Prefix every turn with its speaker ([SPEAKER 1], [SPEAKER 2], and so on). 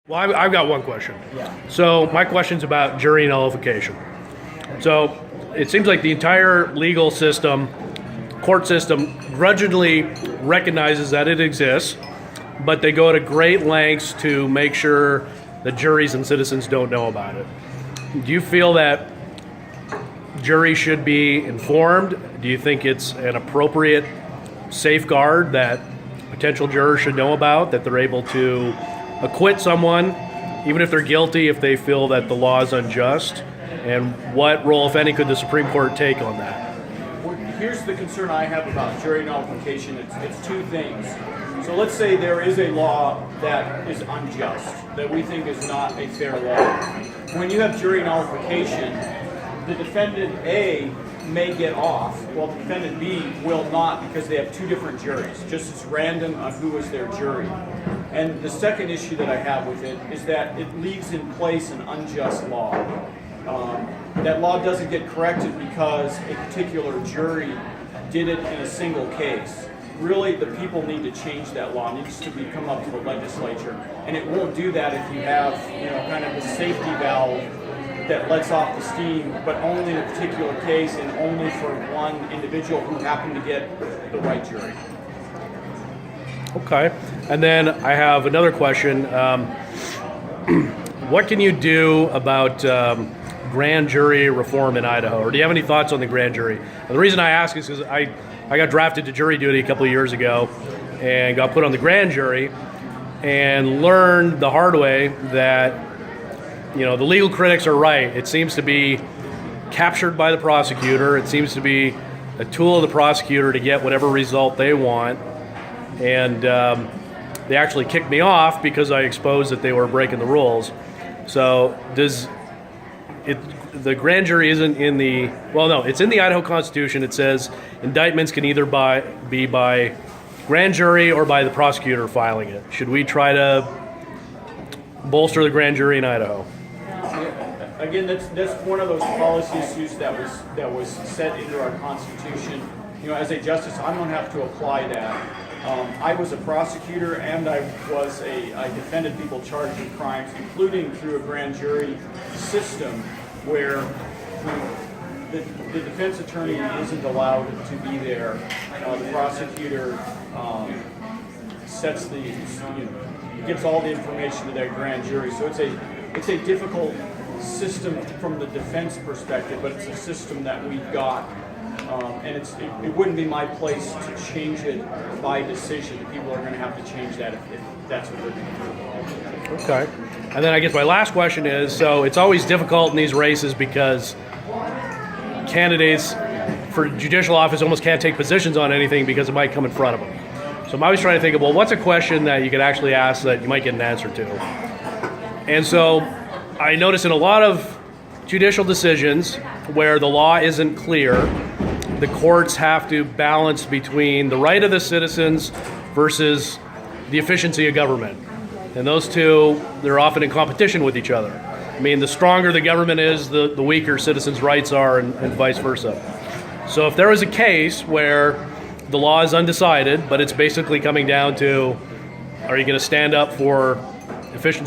[SPEAKER 1] Well, I've got one question.
[SPEAKER 2] Yeah.
[SPEAKER 1] So my question's about jury nullification. So it seems like the entire legal system, court system, grudgingly recognizes that it exists, but they go to great lengths to make sure that juries and citizens don't know about it. Do you feel that juries should be informed? Do you think it's an appropriate safeguard that potential jurors should know about, that they're able to acquit someone, even if they're guilty, if they feel that the law is unjust? And what role, if any, could the Supreme Court take on that?
[SPEAKER 2] Well, here's the concern I have about jury nullification. It's two things. So let's say there is a law that is unjust, that we think is not a fair law. When you have jury nullification, the defendant A may get off, while the defendant B will not, because they have two different juries, just as random on who is their jury. And the second issue that I have with it is that it leaves in place an unjust law. That law doesn't get corrected because a particular jury did it in a single case. Really, the people need to change that law. It needs to come up to the legislature, and it won't do that if you have, kind of the safety valve that lets off the steam, but only in a particular case and only for one individual who happened to get the right jury.
[SPEAKER 1] Okay. And then I have another question. What can you do about grand jury reform in Idaho? Or do you have any thoughts on the grand jury? And the reason I ask is because I got drafted to jury duty a couple of years ago and got put on the grand jury and learned the hard way that the legal critics are right. It seems to be captured by the prosecutor. It seems to be a tool of the prosecutor to get whatever result they want. And they actually kicked me off because I exposed that they were breaking the rules. So the grand jury isn't in the, it's in the Idaho Constitution. It says indictments can either be by grand jury or by the prosecutor filing it. Should we try to bolster the grand jury in Idaho?
[SPEAKER 2] Again, that's one of those policy issues that was set into our Constitution. As a justice, I don't have to apply that. I was a prosecutor, and I defended people charged with crimes, including through a grand jury system where the defense attorney isn't allowed to be there. The prosecutor gives all the information to that grand jury. So it's a difficult system from the defense perspective, but it's a system that we've got. And it wouldn't be my place to change it by decision. People are going to have to change that if that's what they're going to do.
[SPEAKER 1] Okay. And then I guess my last question is, so it's always difficult in these races because candidates for judicial office almost can't take positions on anything because it might come in front of them. So I'm always trying to think of, what's a question that you could actually ask that you might get an answer to? And so I notice in a lot of judicial decisions where the law isn't clear, the courts have to balance between the right of the citizens versus the efficiency of government. And those two, they're often in competition with each other. I mean, the stronger the government is, the weaker citizens' rights are, and vice versa. So if there was a case where the law is undecided, but it's basically coming down to, are you going to stand up for efficiency